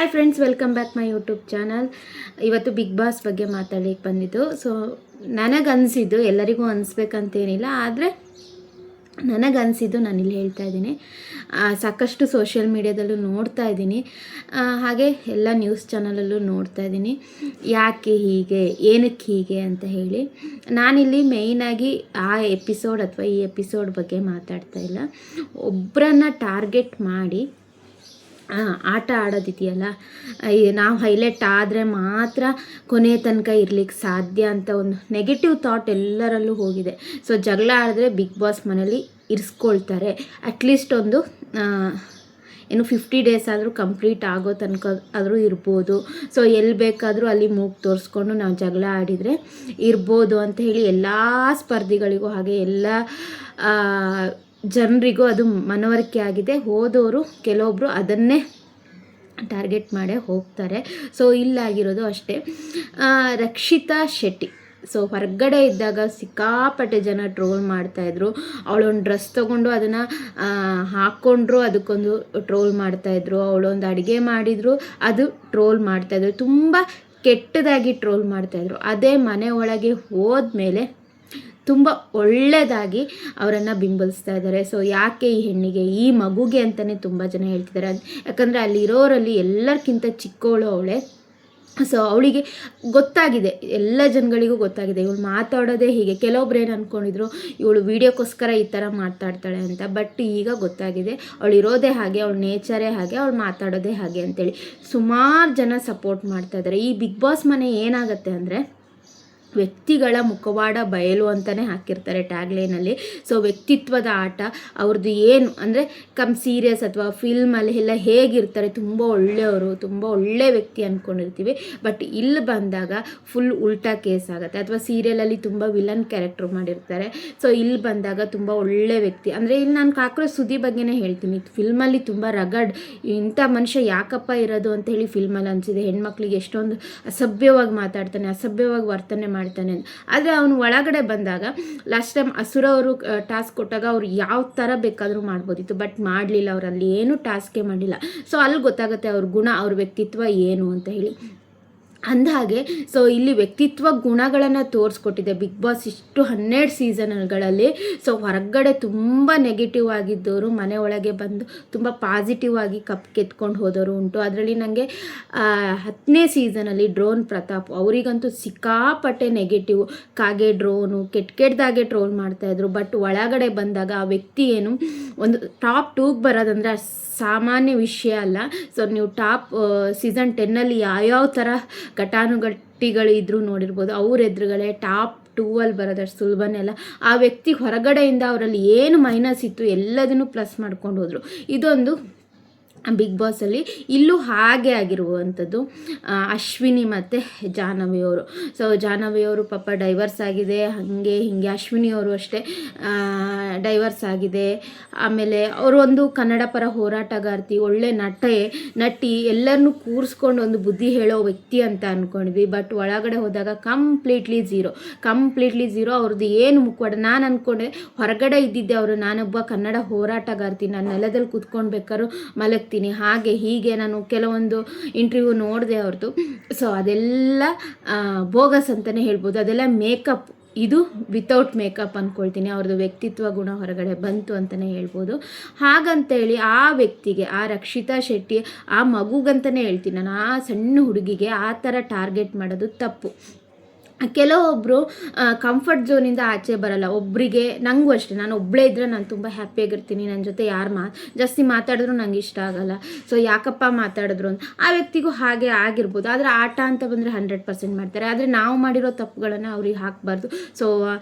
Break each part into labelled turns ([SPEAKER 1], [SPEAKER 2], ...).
[SPEAKER 1] Hi friends, welcome back my YouTube channel. ಇವತ್ತು big boss ಬಗ್ಗೆ ಮಾತಾಡಲಿಕ್ಕೆ ಬಂದಿದ್ದು. ಸೊ ನನಗನ್ಸಿದ್ದು, ಎಲ್ಲರಿಗೂ ಅನಿಸ್ಬೇಕಂತೇನಿಲ್ಲ, ಆದರೆ ನನಗನ್ಸಿದ್ದು ನಾನಿಲ್ಲಿ ಹೇಳ್ತಾ ಇದ್ದೀನಿ. ಸಾಕಷ್ಟು ಸೋಷಿಯಲ್ ಮೀಡ್ಯಾದಲ್ಲೂ ನೋಡ್ತಾ ಇದ್ದೀನಿ, ಹಾಗೆ ಎಲ್ಲ ನ್ಯೂಸ್ ಚಾನಲಲ್ಲೂ ನೋಡ್ತಾ ಇದ್ದೀನಿ. ಯಾಕೆ ಹೀಗೆ, ಏನಕ್ಕೆ ಹೀಗೆ ಅಂತ ಹೇಳಿ. ನಾನಿಲ್ಲಿ ಮೇಯ್ನಾಗಿ ಆ ಎಪಿಸೋಡ್ ಅಥವಾ ಈ ಎಪಿಸೋಡ್ ಬಗ್ಗೆ ಮಾತಾಡ್ತಾ ಇಲ್ಲ. ಒಬ್ಬರನ್ನ ಟಾರ್ಗೆಟ್ ಮಾಡಿ ಆಟ ಆಡೋದಿದೆಯಲ್ಲ, ನಾವು ಹೈಲೈಟ್ ಆದರೆ ಮಾತ್ರ ಕೊನೆಯ ತನಕ ಇರ್ಲಿಕ್ಕೆ ಸಾಧ್ಯ ಅಂತ ಒಂದು ನೆಗೆಟಿವ್ ಥಾಟ್ ಎಲ್ಲರಲ್ಲೂ ಹೋಗಿದೆ. ಸೊ ಜಗಳ ಆಡಿದ್ರೆ ಬಿಗ್ ಬಾಸ್ ಮನೇಲಿ ಇರಿಸ್ಕೊಳ್ತಾರೆ, ಅಟ್ಲೀಸ್ಟ್ ಒಂದು ಏನು 50 ಡೇಸ್ ಆದರೂ ಕಂಪ್ಲೀಟ್ ಆಗೋ ತನಕ ಆದರೂ ಇರ್ಬೋದು. ಸೊ ಎಲ್ಲಿ ಬೇಕಾದರೂ ಅಲ್ಲಿ ಮೂಗು ತೋರಿಸ್ಕೊಂಡು ನಾವು ಜಗಳ ಆಡಿದರೆ ಇರ್ಬೋದು ಅಂತ ಹೇಳಿ ಎಲ್ಲ ಸ್ಪರ್ಧಿಗಳಿಗೂ ಹಾಗೆ ಎಲ್ಲ ಜನರಿಗೂ ಅದು ಮನವರಿಕೆ ಆಗಿದೆ. ಹೋದವರು ಕೆಲವೊಬ್ಬರು ಅದನ್ನೇ ಟಾರ್ಗೆಟ್ ಮಾಡೇ ಹೋಗ್ತಾರೆ. ಸೊ ಇಲ್ಲಾಗಿರೋದು ಅಷ್ಟೇ. ರಕ್ಷಿತಾ ಶೆಟ್ಟಿ, ಸೊ ಹೊರಗಡೆ ಇದ್ದಾಗ ಸಿಕ್ಕಾಪಟ್ಟೆ ಜನ ಟ್ರೋಲ್ ಮಾಡ್ತಾಯಿದ್ರು. ಅವಳೊಂದು ಡ್ರೆಸ್ ತೊಗೊಂಡು ಅದನ್ನು ಹಾಕ್ಕೊಂಡ್ರು ಅದಕ್ಕೊಂದು ಟ್ರೋಲ್ ಮಾಡ್ತಾಯಿದ್ರು. ಅವಳೊಂದು ಅಡುಗೆ ಮಾಡಿದ್ರು ಅದು ಟ್ರೋಲ್ ಮಾಡ್ತಾಯಿದ್ರು. ತುಂಬ ಕೆಟ್ಟದಾಗಿ ಟ್ರೋಲ್ ಮಾಡ್ತಾಯಿದ್ರು. ಅದೇ ಮನೆ ಒಳಗೆ ಹೋದ್ಮೇಲೆ ತುಂಬ ಒಳ್ಳೆಯದಾಗಿ ಅವರನ್ನು ಬಿಂಬಿಸ್ತಾ ಇದ್ದಾರೆ. ಸೊ ಯಾಕೆ ಈ ಹೆಣ್ಣಿಗೆ, ಈ ಮಗುಗೆ ಅಂತಲೇ ತುಂಬ ಜನ ಹೇಳ್ತಿದ್ದಾರೆ. ಯಾಕಂದರೆ ಅಲ್ಲಿರೋರಲ್ಲಿ ಎಲ್ಲರಿಗಿಂತ ಚಿಕ್ಕವಳು ಅವಳೇ. ಸೊ ಅವಳಿಗೆ ಗೊತ್ತಾಗಿದೆ, ಎಲ್ಲ ಜನಗಳಿಗೂ ಗೊತ್ತಾಗಿದೆ ಇವಳು ಮಾತಾಡೋದೇ ಹೀಗೆ. ಕೆಲವೊಬ್ರು ಏನು ಅಂದ್ಕೊಂಡಿದ್ರು ಇವಳು ವೀಡಿಯೋಕ್ಕೋಸ್ಕರ ಈ ಥರ ಮಾತಾಡ್ತಾಳೆ ಅಂತ. ಬಟ್ ಈಗ ಗೊತ್ತಾಗಿದೆ ಅವಳು ಇರೋದೇ ಹಾಗೆ, ಅವಳ ನೇಚರೇ ಹಾಗೆ, ಅವಳು ಮಾತಾಡೋದೇ ಹಾಗೆ ಅಂತೇಳಿ ಸುಮಾರು ಜನ ಸಪೋರ್ಟ್ ಮಾಡ್ತಾ ಇದ್ದಾರೆ. ಈ ಬಿಗ್ ಬಾಸ್ ಮನೆ ಏನಾಗುತ್ತೆ ಅಂದರೆ ವ್ಯಕ್ತಿಗಳ ಮುಖವಾಡ ಬಯಲು ಅಂತಲೇ ಹಾಕಿರ್ತಾರೆ ಟ್ಯಾಗ್ಲೈನಲ್ಲಿ. ಸೊ ವ್ಯಕ್ತಿತ್ವದ ಆಟ ಅವ್ರದ್ದು ಏನು ಅಂದರೆ ಸೀರಿಯಸ್ ಅಥವಾ ಫಿಲ್ಮಲ್ಲಿ ಎಲ್ಲ ಹೇಗಿರ್ತಾರೆ, ತುಂಬ ಒಳ್ಳೆಯವರು, ತುಂಬ ಒಳ್ಳೆ ವ್ಯಕ್ತಿ ಅಂದ್ಕೊಂಡಿರ್ತೀವಿ. ಬಟ್ ಇಲ್ಲಿ ಬಂದಾಗ ಫುಲ್ ಉಲ್ಟಾ ಕೇಸ್ ಆಗುತ್ತೆ. ಅಥವಾ ಸೀರಿಯಲಲ್ಲಿ ತುಂಬ ವಿಲನ್ ಕ್ಯಾರೆಕ್ಟರ್ ಮಾಡಿರ್ತಾರೆ. ಸೊ ಇಲ್ಲಿ ಬಂದಾಗ ತುಂಬ ಒಳ್ಳೆ ವ್ಯಕ್ತಿ ಅಂದರೆ, ಇಲ್ಲಿ ನಾನು ಕಾಕ್ರೋಚ್ ಸುದ್ದಿ ಬಗ್ಗೆನೇ ಹೇಳ್ತೀನಿ. ಫಿಲ್ಮಲ್ಲಿ ತುಂಬ ರಗಡ್, ಇಂಥ ಮನುಷ್ಯ ಯಾಕಪ್ಪ ಇರೋದು ಅಂತ ಹೇಳಿ ಫಿಲ್ಮಲ್ಲಿ ಅನಿಸಿದೆ. ಹೆಣ್ಮಕ್ಳಿಗೆ ಎಷ್ಟೊಂದು ಅಸಭ್ಯವಾಗಿ ಮಾತಾಡ್ತಾನೆ, ಅಸಭ್ಯವಾಗಿ ವರ್ತನೆ ಮಾಡ್ತಾನೆ. ಆದರೆ ಅವನು ಒಳಗಡೆ ಬಂದಾಗ ಲಾಸ್ಟ್ ಟೈಮ್ ಅಸುರ ಅವರು ಟಾಸ್ಕ್ ಕೊಟ್ಟಾಗ ಅವ್ರು ಯಾವ ಥರ ಬೇಕಾದರೂ ಮಾಡ್ಬೋದಿತ್ತು, ಬಟ್ ಮಾಡಲಿಲ್ಲ. ಅವರಲ್ಲಿ ಏನೂ ಟಾಸ್ಕೇ ಮಾಡಿಲ್ಲ. ಸೊ ಅಲ್ಲಿ ಗೊತ್ತಾಗುತ್ತೆ ಅವ್ರ ಗುಣ, ಅವ್ರ ವ್ಯಕ್ತಿತ್ವ ಏನು ಅಂತ ಹೇಳಿ. ಅಂದಹಾಗೆ ಸೊ ಇಲ್ಲಿ ವ್ಯಕ್ತಿತ್ವ ಗುಣಗಳನ್ನು ತೋರಿಸ್ಕೊಟ್ಟಿದೆ ಬಿಗ್ ಬಾಸ್ ಇಷ್ಟು 12 ಸೀಸನ್ಗಳಲ್ಲಿ. ಸೊ ಹೊರಗಡೆ ತುಂಬ ನೆಗೆಟಿವ್ ಆಗಿದ್ದವರು ಮನೆ ಒಳಗೆ ಬಂದು ತುಂಬ ಪಾಸಿಟಿವ್ ಆಗಿ ಕಪ್ ಕೆತ್ಕೊಂಡು ಹೋದವರು ಉಂಟು. ಅದರಲ್ಲಿ ನನಗೆ 10ನೇ ಸೀಸನಲ್ಲಿ ಡ್ರೋನ್ ಪ್ರತಾಪ್, ಅವರಿಗಂತೂ ಸಿಕ್ಕಾಪಟ್ಟೆ ನೆಗೆಟಿವ್, ಕಾಗೆ ಡ್ರೋನು ಕೆಟ್ಟದಾಗೆ ಟ್ರೋಲ್ ಮಾಡ್ತಾಯಿದ್ರು. ಬಟ್ ಒಳಗಡೆ ಬಂದಾಗ ಆ ವ್ಯಕ್ತಿ ಏನು ಒಂದು ಟಾಪ್ 2ಗೆ ಬರೋದಂದರೆ ಸಾಮಾನ್ಯ ವಿಷಯ ಅಲ್ಲ. ಸೊ ನೀವು ಟಾಪ್ ಸೀಸನ್ 10ನಲ್ಲಿ ಯಾವ್ಯಾವ ಥರ ಘಟಾನುಘಟಿಗಳು ಇದ್ರೂ ನೋಡಿರ್ಬೋದು. ಅವ್ರ ಎದುರುಗಡೆ ಟಾಪ್ 2ಅಲ್ಲಿ ಬರೋದಷ್ಟು ಸುಲಭನೆಲ್ಲ. ಆ ವ್ಯಕ್ತಿ ಹೊರಗಡೆಯಿಂದ ಅವರಲ್ಲಿ ಏನು ಮೈನಸ್ ಇತ್ತು ಎಲ್ಲದನ್ನು ಪ್ಲಸ್ ಮಾಡ್ಕೊಂಡು ಹೋದರು. ಇದೊಂದು ಬಿಗ್ ಬಾಸಲ್ಲಿ ಇಲ್ಲೂ ಹಾಗೆ ಆಗಿರುವಂಥದ್ದು. ಅಶ್ವಿನಿ ಮತ್ತು ಜಾಹ್ನವಿಯವರು, ಸೊ ಜಾಹ್ನವಿಯವರು ಪಾಪ ಡೈವರ್ಸ್ ಆಗಿದೆ, ಹಾಗೆ ಹೀಗೆ. ಅಶ್ವಿನಿಯವರು ಅಷ್ಟೇ ಡೈವರ್ಸ್ ಆಗಿದೆ. ಆಮೇಲೆ ಅವರು ಒಂದು ಕನ್ನಡ ಪರ ಹೋರಾಟಗಾರ್ತಿ, ಒಳ್ಳೆ ನಟಿ, ಎಲ್ಲರನ್ನೂ ಕೂರಿಸ್ಕೊಂಡು ಒಂದು ಬುದ್ಧಿ ಹೇಳೋ ವ್ಯಕ್ತಿ ಅಂತ ಅಂದ್ಕೊಂಡ್ವಿ. ಬಟ್ ಒಳಗಡೆ ಹೋದಾಗ ಕಂಪ್ಲೀಟ್ಲಿ ಝೀರೋ. ಅವ್ರದ್ದು ಏನು ಮುಖವಾಡ. ನಾನು ಅಂದ್ಕೊಂಡೆ ಹೊರಗಡೆ ಇದ್ದಿದ್ದೆ ಅವರು, ನಾನೊಬ್ಬ ಕನ್ನಡ ಹೋರಾಟಗಾರ್ತಿ, ನಾನು ನೆಲದಲ್ಲಿ ಕೂತ್ಕೊಂಡು ಬೇಕಾದ್ರೂ ಹಾಗೆ ಹೀಗೆ. ನಾನು ಕೆಲವೊಂದು ಇಂಟರ್ವ್ಯೂ ನೋಡಿದೆ ಅವ್ರದ್ದು. ಸೊ ಅದೆಲ್ಲ ಬೋಗಸ್ ಅಂತಲೇ ಹೇಳ್ಬೋದು. ಅದೆಲ್ಲ ಮೇಕಪ್, ಇದು ವಿತೌಟ್ ಮೇಕಪ್ ಅಂದ್ಕೊಳ್ತೀನಿ. ಅವ್ರದ್ದು ವ್ಯಕ್ತಿತ್ವ ಗುಣ ಹೊರಗಡೆ ಬಂತು ಅಂತಲೇ ಹೇಳ್ಬೋದು. ಹಾಗಂತೇಳಿ ಆ ವ್ಯಕ್ತಿಗೆ, ಆ ರಕ್ಷಿತಾ ಶೆಟ್ಟಿ, ಆ ಮಗುಗಂತಲೇ ಹೇಳ್ತೀನಿ ನಾನು, ಆ ಸಣ್ಣ ಹುಡುಗಿಗೆ ಆ ಥರ ಟಾರ್ಗೆಟ್ ಮಾಡೋದು ತಪ್ಪು. ಕೆಲವೊಬ್ಬರು ಕಂಫರ್ಟ್ ಝೋನಿಂದ ಆಚೆ ಬರಲ್ಲ. ಒಬ್ಬರಿಗೆ, ನನಗೂ ಅಷ್ಟೇ, ನಾನು ಒಬ್ಬಳೇ ಇದ್ದರೆ ನಾನು ತುಂಬ ಹ್ಯಾಪಿಯಾಗಿರ್ತೀನಿ. ನನ್ನ ಜೊತೆ ಯಾರು ಜಾಸ್ತಿ ಮಾತಾಡಿದ್ರು ನಂಗೆ ಇಷ್ಟ ಆಗಲ್ಲ. ಸೊ ಯಾಕಪ್ಪ ಮಾತಾಡಿದ್ರು ಅಂತ. ಆ ವ್ಯಕ್ತಿಗೂ ಹಾಗೆ ಆಗಿರ್ಬೋದು. ಆದರೆ ಆಟ ಅಂತ ಬಂದರೆ 100% ಮಾಡ್ತಾರೆ. ಆದರೆ ನಾವು ಮಾಡಿರೋ ತಪ್ಪುಗಳನ್ನು ಅವ್ರಿಗೆ ಹಾಕಬಾರ್ದು. ಸೊ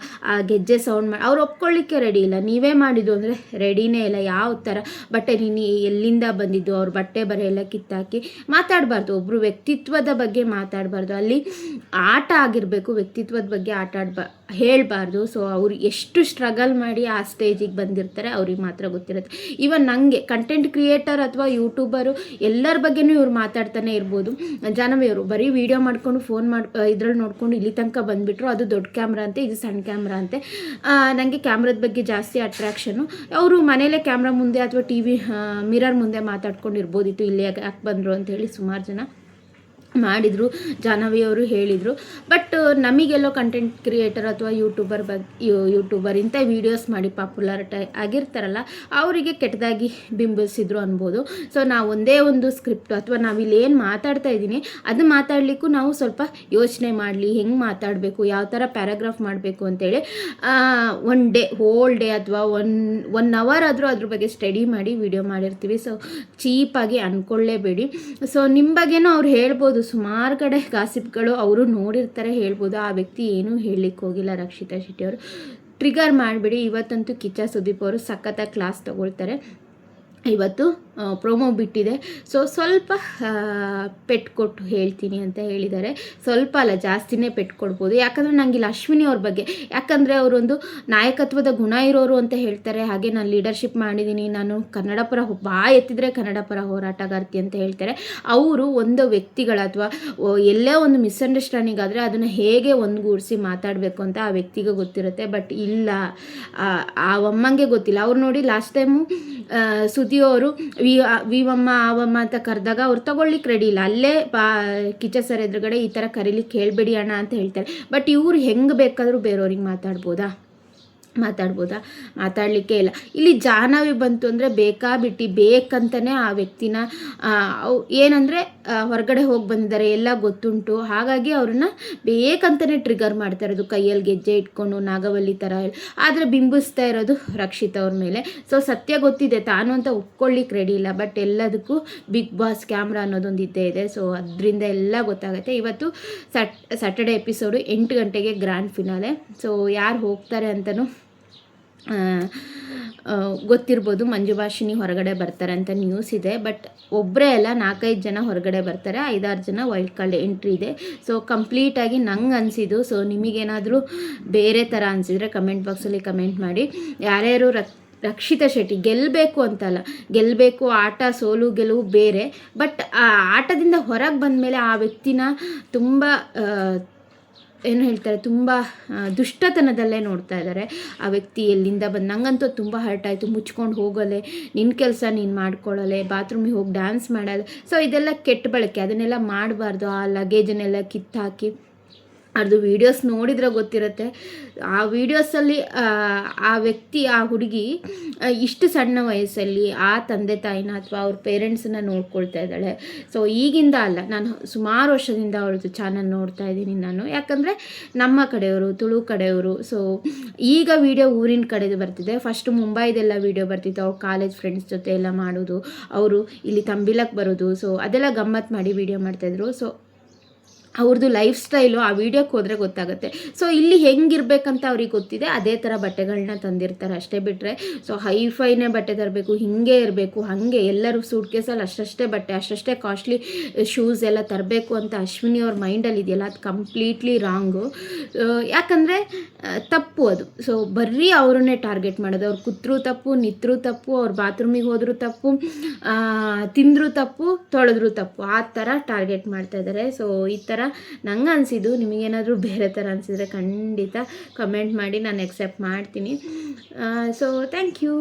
[SPEAKER 1] ಆ ಗೆಜ್ಜೆ ಸೌಂಡ್ ಮಾಡಿ ಅವ್ರು ಒಪ್ಕೊಳ್ಳಿಕ್ಕೆ ರೆಡಿ ಇಲ್ಲ. ನೀವೇ ಮಾಡಿದ್ದು ಅಂದರೆ ರೆಡಿನೇ ಇಲ್ಲ. ಯಾವ ಥರ ಬಟ್ಟೆ, ನೀನು ಎಲ್ಲಿಂದ ಬಂದಿದ್ದು, ಅವ್ರ ಬಟ್ಟೆ ಬರೆ ಎಲ್ಲ ಕಿತ್ತಾಕಿ ಮಾತಾಡಬಾರ್ದು. ಒಬ್ಬರು ವ್ಯಕ್ತಿತ್ವದ ಬಗ್ಗೆ ಮಾತಾಡಬಾರ್ದು. ಅಲ್ಲಿ ಆಟ ಆಗಿರಬೇಕು, ವ್ಯಕ್ತಿತ್ವದ ಬಗ್ಗೆ ಹೇಳಬಾರ್ದು. ಸೊ ಅವ್ರು ಎಷ್ಟು ಸ್ಟ್ರಗಲ್ ಮಾಡಿ ಆ ಸ್ಟೇಜಿಗೆ ಬಂದಿರ್ತಾರೆ ಅವ್ರಿಗೆ ಮಾತ್ರ ಗೊತ್ತಿರುತ್ತೆ. ಇವನ್ ನನಗೆ ಕಂಟೆಂಟ್ ಕ್ರಿಯೇಟರ್ ಅಥವಾ ಯೂಟ್ಯೂಬರು ಎಲ್ಲರ ಬಗ್ಗೆನೂ ಇವ್ರು ಮಾತಾಡ್ತಾನೆ ಇರ್ಬೋದು. ಜಾಹ್ನವಿ ಅವರು ಬರೀ ವೀಡಿಯೋ ಮಾಡ್ಕೊಂಡು ಫೋನ್ ಇದ್ರಲ್ಲಿ ನೋಡ್ಕೊಂಡು ಇಲ್ಲಿ ತನಕ ಬಂದುಬಿಟ್ರು. ಅದು ದೊಡ್ಡ ಕ್ಯಾಮ್ರಾ ಅಂತೆ, ಇದು ಸಣ್ಣ ಕ್ಯಾಮ್ರಾ ಅಂತೆ. ನನಗೆ ಕ್ಯಾಮ್ರಾದ ಬಗ್ಗೆ ಜಾಸ್ತಿ ಅಟ್ರಾಕ್ಷನು. ಅವರು ಮನೇಲೇ ಕ್ಯಾಮ್ರಾ ಮುಂದೆ ಅಥವಾ ಟಿ ವಿ ಮಿರರ್ ಮುಂದೆ ಮಾತಾಡ್ಕೊಂಡಿರ್ಬೋದಿತ್ತು, ಇಲ್ಲಿ ಯಾಕೆ ಬಂದರು ಅಂತೇಳಿ ಸುಮಾರು ಜನ ಮಾಡಿದರು, ಜಾಹ್ನವಿ ಅವರು ಹೇಳಿದರು. ಬಟ್ ನಮಗೆಲ್ಲೋ ಕಂಟೆಂಟ್ ಕ್ರಿಯೇಟರ್ ಅಥವಾ ಯೂಟ್ಯೂಬರ್ ಇಂಥ ವೀಡಿಯೋಸ್ ಮಾಡಿ ಪಾಪ್ಯುಲಾರಿಟಿ ಆಗಿರ್ತಾರಲ್ಲ ಅವರಿಗೆ ಕೆಟ್ಟದಾಗಿ ಬಿಂಬಿಸಿದ್ರು ಅನ್ಬೋದು. ಸೊ ನಾವು ಒಂದೇ ಒಂದು ಸ್ಕ್ರಿಪ್ಟ್ ಅಥವಾ ನಾವಿಲ್ಲಿ ಏನು ಮಾತಾಡ್ತಾ ಇದ್ದೀನಿ ಅದು ಮಾತಾಡಲಿಕ್ಕೂ ನಾವು ಸ್ವಲ್ಪ ಯೋಚನೆ ಮಾಡಲಿ, ಹೆಂಗೆ ಮಾತಾಡಬೇಕು, ಯಾವ ಥರ ಪ್ಯಾರಾಗ್ರಾಫ್ ಮಾಡಬೇಕು ಅಂತೇಳಿ ಹೋಲ್ ಡೇ ಅಥವಾ ಒನ್ ಅವರ್ ಆದರೂ ಅದ್ರ ಬಗ್ಗೆ ಸ್ಟಡಿ ಮಾಡಿ ವಿಡಿಯೋ ಮಾಡಿರ್ತೀವಿ. ಸೊ ಚೀಪಾಗಿ ಅಂದ್ಕೊಳ್ಳೇಬೇಡಿ. ಸೊ ನಿಮ್ಮ ಬಗ್ಗೆನೂ ಅವ್ರು ಹೇಳ್ಬೋದು, ಸುಮಾರು ಕಡೆ ಗಾಸಿಪ್ಗಳು ಅವರು ನೋಡಿರ್ತಾರೆ, ಹೇಳ್ಬೋದು. ಆ ವ್ಯಕ್ತಿ ಏನೂ ಹೇಳಲಿಕ್ಕೆ ಹೋಗಿಲ್ಲ ರಕ್ಷಿತಾ ಶೆಟ್ಟಿ ಅವರು. ಟ್ರಿಗರ್ ಮಾಡಿಬಿಡಿ. ಇವತ್ತಂತೂ ಕಿಚ್ಚ ಸುದೀಪ್ ಅವರು ಸಖತ್ತಾಗಿ ಕ್ಲಾಸ್ ತೊಗೊಳ್ತಾರೆ. ಇವತ್ತು ಪ್ರೋಮೋ ಬಿಟ್ಟಿದೆ. ಸೊ ಸ್ವಲ್ಪ ಪೆಟ್ಟು ಕೊಟ್ಟು ಹೇಳ್ತೀನಿ ಅಂತ ಹೇಳಿದ್ದಾರೆ. ಸ್ವಲ್ಪ ಅಲ್ಲ, ಜಾಸ್ತಿನೇ ಪೆಟ್ಟು ಕೊಡ್ಬೋದು. ಯಾಕಂದರೆ ನನಗಿಲ್ಲ ಅಶ್ವಿನಿ ಅವ್ರ ಬಗ್ಗೆ, ಯಾಕಂದರೆ ಅವರೊಂದು ನಾಯಕತ್ವದ ಗುಣ ಇರೋರು ಅಂತ ಹೇಳ್ತಾರೆ. ಹಾಗೆ ನಾನು ಲೀಡರ್ಶಿಪ್ ಮಾಡಿದ್ದೀನಿ, ನಾನು ಕನ್ನಡ ಪರ ಎತ್ತಿದ್ರೆ ಕನ್ನಡ ಪರ ಹೋರಾಟಗಾರ್ತಿ ಅಂತ ಹೇಳ್ತಾರೆ. ಅವರು ಒಂದು ವ್ಯಕ್ತಿಗಳ ಅಥವಾ ಎಲ್ಲೇ ಒಂದು ಮಿಸ್ಅಂಡರ್ಸ್ಟ್ಯಾಂಡಿಂಗ್ ಆದರೆ ಅದನ್ನು ಹೇಗೆ ಒಂದುಗೂಡಿಸಿ ಮಾತಾಡಬೇಕು ಅಂತ ಆ ವ್ಯಕ್ತಿಗೆ ಗೊತ್ತಿರುತ್ತೆ. ಬಟ್ ಇಲ್ಲ, ಆ ಅಮ್ಮಂಗೆ ಗೊತ್ತಿಲ್ಲ. ಅವ್ರು ನೋಡಿ ಲಾಸ್ಟ್ ಟೈಮು ಸುದಿಯವರು ವಿವಮ್ಮ ಆವಮ್ಮ ಅಂತ ಕರೆದಾಗ ಅವ್ರು ತಗೊಳ್ಳಿಕ್ಕೆ ರೆಡಿ ಇಲ್ಲ. ಅಲ್ಲೇ ಕಿಚ್ಚ ಸರ್ ಎದುರುಗಡೆ ಈ ಥರ ಕರೀಲಿಕ್ಕೆ ಹೇಳ್ಬೇಡಿ ಅಣ್ಣ ಅಂತ ಹೇಳ್ತಾರೆ. ಬಟ್ ಇವ್ರು ಹೆಂಗೆ ಬೇಕಾದರೂ ಬೇರೆಯವ್ರಿಗೆ ಮಾತಾಡಲಿಕ್ಕೆ ಇಲ್ಲ. ಇಲ್ಲಿ ಜಾಹ್ನವಿ ಬಂತು ಅಂದರೆ ಬೇಕಂತಲೇ ಆ ವ್ಯಕ್ತಿನ ಏನಂದರೆ ಹೊರಗಡೆ ಹೋಗಿ ಬಂದಿದ್ದಾರೆ ಎಲ್ಲ ಗೊತ್ತುಂಟು. ಹಾಗಾಗಿ ಅವ್ರನ್ನ ಬೇಕಂತಲೇ ಟ್ರಿಗರ್ ಮಾಡ್ತಾ ಇರೋದು, ಕೈಯಲ್ಲಿ ಗೆಜ್ಜೆ ಇಟ್ಕೊಂಡು ನಾಗವಲ್ಲಿ ಥರ. ಆದರೆ ಬಿಂಬಿಸ್ತಾ ಇರೋದು ರಕ್ಷಿತ್ ಅವ್ರ ಮೇಲೆ. ಸೊ ಸತ್ಯ ಗೊತ್ತಿದೆ, ತಾನು ಅಂತ ಒಪ್ಕೊಳ್ಳಿಕ್ಕೆ ರೆಡಿ ಇಲ್ಲ. ಬಟ್ ಎಲ್ಲದಕ್ಕೂ ಬಿಗ್ ಬಾಸ್ ಕ್ಯಾಮ್ರಾ ಅನ್ನೋದೊಂದು ಇದ್ದೇ ಇದೆ. ಸೊ ಅದರಿಂದ ಎಲ್ಲ ಗೊತ್ತಾಗುತ್ತೆ. ಇವತ್ತು ಸ್ಯಾಟರ್ಡೆ ಎಪಿಸೋಡು 8 ಗಂಟೆಗೆ ಗ್ರ್ಯಾಂಡ್ ಫಿನಾಲೆ. ಸೊ ಯಾರು ಹೋಗ್ತಾರೆ ಅಂತಲೂ ಗೊತ್ತಿರ್ಬೋದು. ಮಂಜುಭಾಷಿಣಿ ಹೊರಗಡೆ ಬರ್ತಾರೆ ಅಂತ ನ್ಯೂಸ್ ಇದೆ. ಬಟ್ ಒಬ್ಬರೇ ಅಲ್ಲ, 4-5 ಜನ ಹೊರಗಡೆ ಬರ್ತಾರೆ, 5-6 ಜನ ವೈಲ್ಡ್ ಕಾರ್ಡ್ ಎಂಟ್ರಿ ಇದೆ. ಸೊ ಕಂಪ್ಲೀಟಾಗಿ ನಂಗೆ ಅನಿಸಿದ್ದು. ಸೊ ನಿಮಗೇನಾದರೂ ಬೇರೆ ಥರ ಅನಿಸಿದರೆ ಕಮೆಂಟ್ ಬಾಕ್ಸಲ್ಲಿ ಕಮೆಂಟ್ ಮಾಡಿ. ಯಾರ್ಯಾರು ರಕ್ಷಿತಾ ಶೆಟ್ಟಿ ಗೆಲ್ಲಬೇಕು ಅಂತಲ್ಲ, ಗೆಲ್ಲಬೇಕು, ಆಟ ಸೋಲು ಗೆಲುವು ಬೇರೆ. ಬಟ್ ಆ ಆಟದಿಂದ ಹೊರಗೆ ಬಂದ ಮೇಲೆ ಆ ವ್ಯಕ್ತಿನ ತುಂಬ ಏನು ಹೇಳ್ತಾರೆ, ತುಂಬ ದುಷ್ಟತನದಲ್ಲೇ ನೋಡ್ತಾ ಇದ್ದಾರೆ. ಆ ವ್ಯಕ್ತಿ ಎಲ್ಲಿಂದ ಬಂದು ನಂಗಂತೂ ತುಂಬ ಹರ್ಟ್ ಆಯಿತು. ಮುಚ್ಕೊಂಡು ಹೋಗಲೆ, ನಿನ್ನ ಕೆಲಸ ನೀನು ಮಾಡ್ಕೊಳ್ಳಲೆ, ಬಾತ್ರೂಮಿಗೆ ಹೋಗಿ ಡ್ಯಾನ್ಸ್ ಮಾಡಲ್ಲ. ಸೊ ಇದೆಲ್ಲ ಕೆಟ್ಟ ಬಳಕೆ, ಅದನ್ನೆಲ್ಲ ಮಾಡಬಾರ್ದು. ಆ ಲಗೇಜನ್ನೆಲ್ಲ ಕಿತ್ತಾಕಿ ಅದು ವೀಡಿಯೋಸ್ ನೋಡಿದರೆ ಗೊತ್ತಿರುತ್ತೆ. ಆ ವೀಡಿಯೋಸಲ್ಲಿ ಆ ವ್ಯಕ್ತಿ, ಆ ಹುಡುಗಿ ಇಷ್ಟು ಸಣ್ಣ ವಯಸ್ಸಲ್ಲಿ ಆ ತಂದೆ ತಾಯಿನ ಅಥವಾ ಅವ್ರ ಪೇರೆಂಟ್ಸನ್ನ ನೋಡ್ಕೊಳ್ತಾ ಇದ್ದಾಳೆ. ಸೊ ಈಗಿಂದ ಅಲ್ಲ, ನಾನು ಸುಮಾರು ವರ್ಷದಿಂದ ಅವ್ರದ್ದು ಚಾನಲ್ ನೋಡ್ತಾ ಇದ್ದೀನಿ ನಾನು. ಯಾಕಂದರೆ ನಮ್ಮ ಕಡೆಯವರು, ತುಳು ಕಡೆಯವರು. ಸೊ ಈಗ ವೀಡಿಯೋ ಊರಿನ ಕಡೆದು ಬರ್ತಿದೆ. ಫಸ್ಟು ಮುಂಬೈದೆಲ್ಲ ವೀಡಿಯೋ ಬರ್ತಿತ್ತು, ಅವ್ರು ಕಾಲೇಜ್ ಫ್ರೆಂಡ್ಸ್ ಜೊತೆ ಎಲ್ಲ ಮಾಡೋದು, ಅವರು ಇಲ್ಲಿ ತಂಬಿಲಕ್ಕೆ ಬರೋದು. ಸೊ ಅದೆಲ್ಲ ಗಮ್ಮತ್ತು ಮಾಡಿ ವೀಡಿಯೋ ಮಾಡ್ತಾಯಿದ್ರು. ಸೊ ಅವ್ರದ್ದು ಲೈಫ್ ಸ್ಟೈಲು ಆ ವಿಡಿಯೋಕ್ಕೆ ಹೋದರೆ ಗೊತ್ತಾಗುತ್ತೆ. ಸೊ ಇಲ್ಲಿ ಹೆಂಗಿರ್ಬೇಕಂತ ಅವ್ರಿಗೆ ಗೊತ್ತಿದೆ, ಅದೇ ಥರ ಬಟ್ಟೆಗಳನ್ನ ತಂದಿರ್ತಾರೆ ಅಷ್ಟೇ. ಬಿಟ್ಟರೆ ಸೊ ಹೈಫೈನೇ ಬಟ್ಟೆ ತರಬೇಕು, ಹಿಂಗೆ ಇರಬೇಕು, ಹಾಗೆ ಎಲ್ಲರೂ ಸೂಟ್ ಕೇಸಲ್ಲಿ ಅಷ್ಟೇ ಬಟ್ಟೆ, ಅಷ್ಟೇ ಕಾಸ್ಟ್ಲಿ ಶೂಸ್ ಎಲ್ಲ ತರಬೇಕು ಅಂತ ಅಶ್ವಿನಿ ಅವ್ರ ಮೈಂಡಲ್ಲಿ ಇದೆಯಲ್ಲ, ಅದು ಕಂಪ್ಲೀಟ್ಲಿ ರಾಂಗು. ಯಾಕಂದರೆ ತಪ್ಪು ಅದು. ಸೊ ಬರೀ ಅವ್ರನ್ನೇ ಟಾರ್ಗೆಟ್ ಮಾಡೋದು. ಅವ್ರು ಕೂತ್ರೂ ತಪ್ಪು, ನಿತ್ರೂ ತಪ್ಪು, ಅವ್ರು ಬಾತ್ರೂಮಿಗೆ ಹೋದರೂ ತಪ್ಪು, ತಿಂದರೂ ತಪ್ಪು, ತೊಳೆದ್ರೂ ತಪ್ಪು, ಆ ಥರ ಟಾರ್ಗೆಟ್ ಮಾಡ್ತಾಯಿದ್ದಾರೆ. ಸೊ ಈ ಥರ ನಂಗೆ ಅನಿಸಿದ್ದು. ನಿಮಗೇನಾದರೂ ಬೇರೆ ಥರ ಅನಿಸಿದರೆ ಖಂಡಿತ ಕಮೆಂಟ್ ಮಾಡಿ, ನಾನು ಎಕ್ಸೆಪ್ಟ್ ಮಾಡ್ತೀನಿ. So thank you.